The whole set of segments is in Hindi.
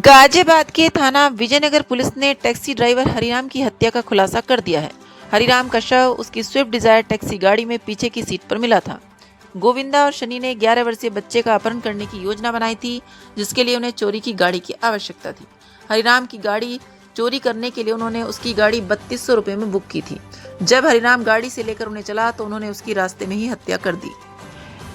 गाजियाबाद के थाना विजयनगर पुलिस ने टैक्सी ड्राइवर हरिराम की हत्या का खुलासा कर दिया है। हरिराम का शव उसकी स्विफ्ट डिजायर टैक्सी गाड़ी में पीछे की सीट पर मिला था। गोविंदा और शनि ने 11 वर्षीय बच्चे का अपहरण करने की योजना बनाई थी, जिसके लिए उन्हें चोरी की गाड़ी की आवश्यकता थी। हरिराम की गाड़ी चोरी करने के लिए उन्होंने उसकी गाड़ी 3200 रुपये में बुक की थी। जब हरिराम गाड़ी से लेकर उन्हें चला तो उन्होंने उसकी रास्ते में ही हत्या कर दी।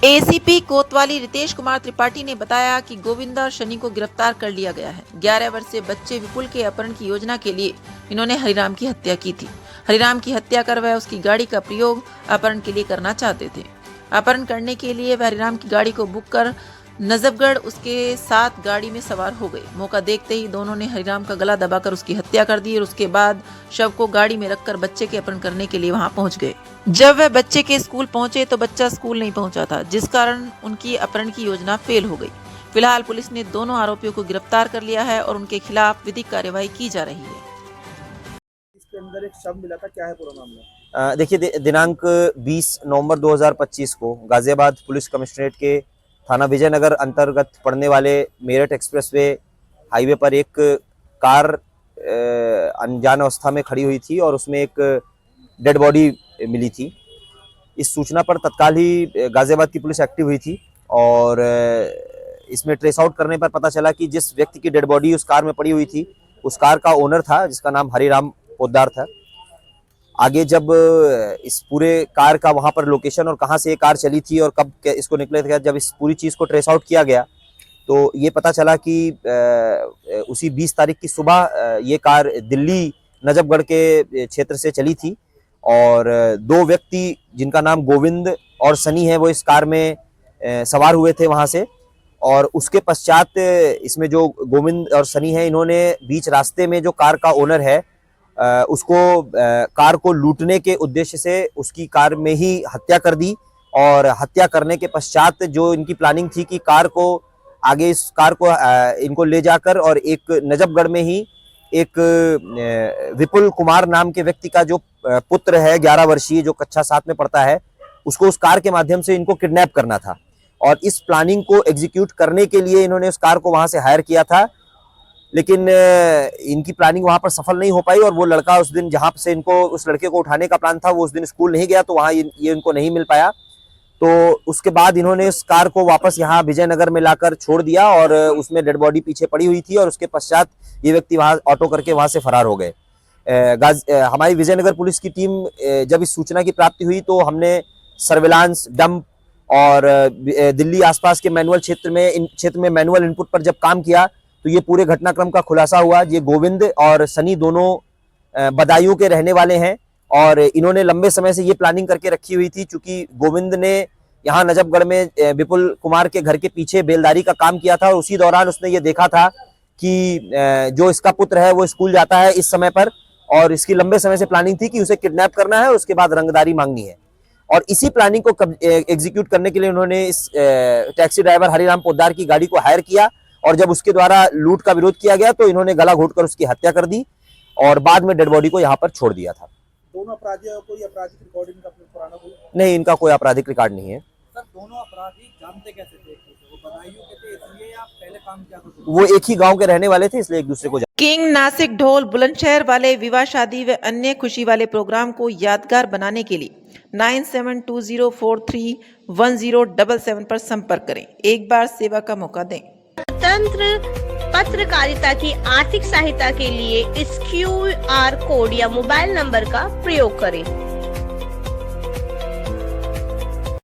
एसीपी कोतवाली रितेश कुमार त्रिपाठी ने बताया कि गोविंदा और शनि को गिरफ्तार कर लिया गया है। 11 वर्षीय बच्चे विपुल के अपहरण की योजना के लिए इन्होंने हरिराम की हत्या की थी। हरिराम की हत्या कर वह उसकी गाड़ी का प्रयोग अपहरण के लिए करना चाहते थे। अपहरण करने के लिए वह हरिराम की गाड़ी को बुक कर नजफगढ़ उसके साथ गाड़ी में सवार हो गए। मौका देखते ही दोनों ने हरिराम का गला दबाकर उसकी हत्या कर दी और उसके बाद शव को गाड़ी में रखकर बच्चे के अपहरण करने के लिए वहां पहुंच गए। जब वह बच्चे के स्कूल पहुंचे तो बच्चा स्कूल नहीं पहुंचा था, जिस कारण उनकी अपहरण की योजना फेल हो गई। फिलहाल पुलिस ने दोनों आरोपियों को गिरफ्तार कर लिया है और उनके खिलाफ विधिक कार्यवाही की जा रही है। इसके अंदर एक शव मिला था, क्या है पूरा मामला? देखिए, दिनांक 20 नवंबर 2025 को गाजियाबाद पुलिस कमिश्नरेट के थाना विजयनगर अंतर्गत पड़ने वाले मेरठ एक्सप्रेसवे हाईवे पर एक कार अनजान अवस्था में खड़ी हुई थी और उसमें एक डेड बॉडी मिली थी। इस सूचना पर तत्काल ही गाजियाबाद की पुलिस एक्टिव हुई थी और इसमें ट्रेस आउट करने पर पता चला कि जिस व्यक्ति की डेड बॉडी उस कार में पड़ी हुई थी, उस कार का ओनर था, जिसका नाम हरिराम पोद्दार था। आगे जब इस पूरे कार का वहां पर लोकेशन और कहां से ये कार चली थी और कब इसको निकले थे, जब इस पूरी चीज को ट्रेस आउट किया गया तो ये पता चला कि उसी 20 तारीख की सुबह ये कार दिल्ली नजफगढ़ के क्षेत्र से चली थी और दो व्यक्ति जिनका नाम गोविंद और सनी है वो इस कार में सवार हुए थे वहां से। और उसके पश्चात इसमें जो गोविंद और सनी है, इन्होंने बीच रास्ते में जो कार का ओनर है उसको कार को लूटने के उद्देश्य से उसकी कार में ही हत्या कर दी। और हत्या करने के पश्चात जो इनकी प्लानिंग थी कि कार को आगे इस कार को इनको ले जाकर और एक नजफगढ़ में ही एक विपुल कुमार नाम के व्यक्ति का जो पुत्र है 11 वर्षीय, जो कक्षा 7 में पढ़ता है, उसको उस कार के माध्यम से इनको किडनैप करना था। और इस प्लानिंग को एग्जीक्यूट करने के लिए इन्होंने उस कार को वहां से हायर किया था, लेकिन इनकी प्लानिंग वहां पर सफल नहीं हो पाई और वो लड़का उस दिन जहां से इनको उस लड़के को उठाने का प्लान था, वो उस दिन स्कूल नहीं गया, तो वहां ये इनको नहीं मिल पाया। तो उसके बाद इन्होंने इस कार को वापस यहाँ विजयनगर में लाकर छोड़ दिया और उसमें डेड बॉडी पीछे पड़ी हुई थी और उसके पश्चात ये व्यक्ति वहां ऑटो करके वहां से फरार हो गए। हमारी विजयनगर पुलिस की टीम जब इस सूचना की प्राप्ति हुई तो हमने सर्विलांस, डंप और दिल्ली आसपास के मैनुअल क्षेत्र में मैनुअल इनपुट पर जब काम किया तो ये पूरे घटनाक्रम का खुलासा हुआ। ये गोविंद और सनी दोनों बदायूं के रहने वाले हैं और इन्होंने लंबे समय से ये प्लानिंग करके रखी हुई थी। चूंकि गोविंद ने यहाँ नजफगढ़ में विपुल कुमार के घर के पीछे बेलदारी का काम किया था और उसी दौरान उसने ये देखा था कि जो इसका पुत्र है वो स्कूल जाता है इस समय पर, और इसकी लंबे समय से प्लानिंग थी कि उसे किडनैप करना है और उसके बाद रंगदारी मांगनी है। और इसी प्लानिंग को एग्जीक्यूट करने के लिए उन्होंने इस टैक्सी ड्राइवर हरिराम पोद्दार की गाड़ी को हायर किया और जब उसके द्वारा लूट का विरोध किया गया तो इन्होंने गला घोटकर उसकी हत्या कर दी और बाद में डेड बॉडी को यहाँ पर छोड़ दिया था। दोनों अपराधियों कोई आपराधिक रिकॉर्ड इनका पुराना कोई? नहीं, इनका कोई आपराधिक रिकॉर्ड नहीं है। सर, दोनों अपराधी जानते कैसे थे? वो बदायूं के थे इसलिए या पहले काम किया था? वो एक ही गांव के रहने वाले थे, इसलिए एक दूसरे को किंग नासिक ढोल बुलंदशहर वाले विवाह, शादी व अन्य खुशी वाले प्रोग्राम को यादगार बनाने के लिए 9720431077 पर संपर्क करें। एक बार सेवा का मौका दें। स्वतंत्र पत्रकारिता की आर्थिक सहायता के लिए इस QR कोड या मोबाइल नंबर का प्रयोग करें।